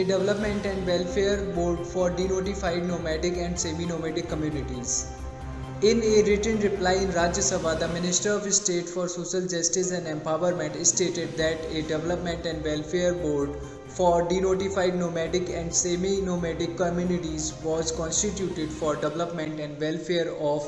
a development and welfare board for denotified nomadic and semi-nomadic communities. In a written reply in Rajya Sabha, the Minister of State for Social Justice and Empowerment stated that a development and welfare board for denotified nomadic and semi-nomadic communities was constituted for development and welfare of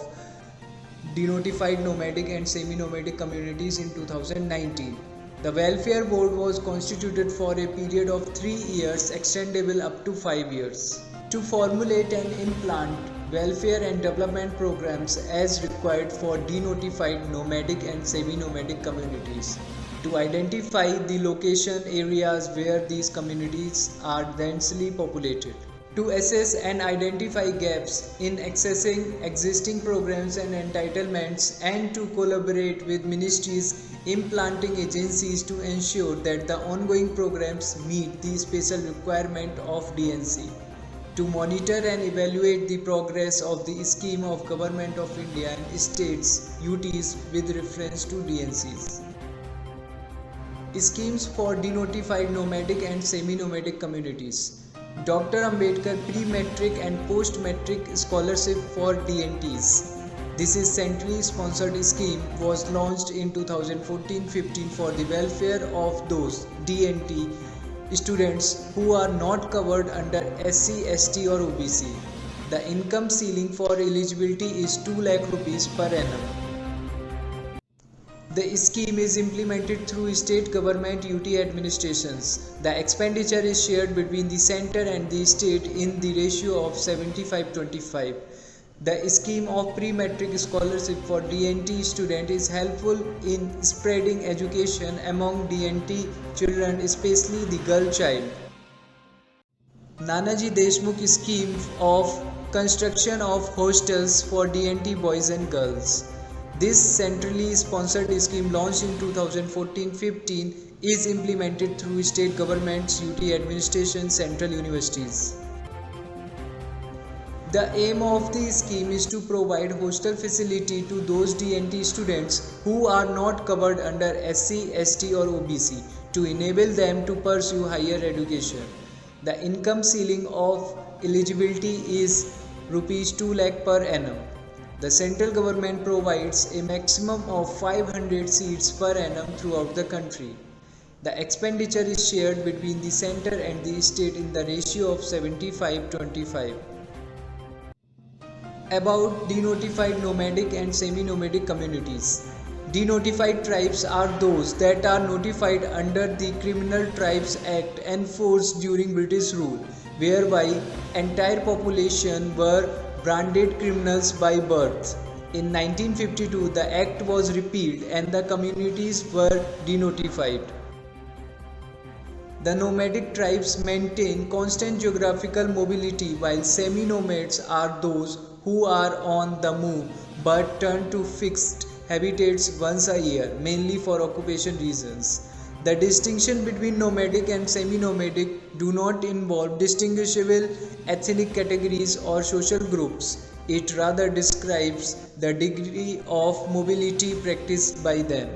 denotified nomadic and semi-nomadic communities in 2019. The Welfare Board was constituted for a period of 3 years, extendable up to 5 years, to formulate and implement welfare and development programs as required for denotified nomadic and semi-nomadic communities, to identify the location areas where these communities are densely populated, to assess and identify gaps in accessing existing programs and entitlements, and to collaborate with ministries, implementing agencies to ensure that the ongoing programs meet the special requirement of DNC, to monitor and evaluate the progress of the scheme of Government of India and states UTs with reference to DNCs. Schemes for denotified nomadic and semi-nomadic communities. Dr. Ambedkar Pre-Matric and Post-Matric Scholarship for DNTs. This is centrally sponsored scheme was launched in 2014-15 for the welfare of those DNT students who are not covered under SC, ST or OBC. The income ceiling for eligibility is 2 lakh rupees per annum. The scheme is implemented through state government UT administrations. The expenditure is shared between the center and the state in the ratio of 75-25. The scheme of pre-matric scholarship for DNT students is helpful in spreading education among DNT children, especially the girl child. Nanaji Deshmukh scheme of construction of hostels for DNT boys and girls. This centrally sponsored scheme launched in 2014-15 is implemented through state governments, UT administration, central universities. The aim of the scheme is to provide hostel facility to those DNT students who are not covered under SC, ST or OBC to enable them to pursue higher education. The income ceiling of eligibility is rupees 2 lakh per annum. The central government provides a maximum of 500 seats per annum throughout the country. The expenditure is shared between the center and the state in the ratio of 75-25. About denotified nomadic and semi-nomadic communities. Denotified tribes are those that are notified under the Criminal Tribes Act enforced during British rule, whereby entire population were branded criminals by birth. In 1952, the act was repealed and the communities were denotified. The nomadic tribes maintain constant geographical mobility, while semi-nomads are those who are on the move but turn to fixed habitats once a year, mainly for occupation reasons. The distinction between nomadic and semi-nomadic do not involve distinguishable ethnic categories or social groups. It rather describes the degree of mobility practiced by them.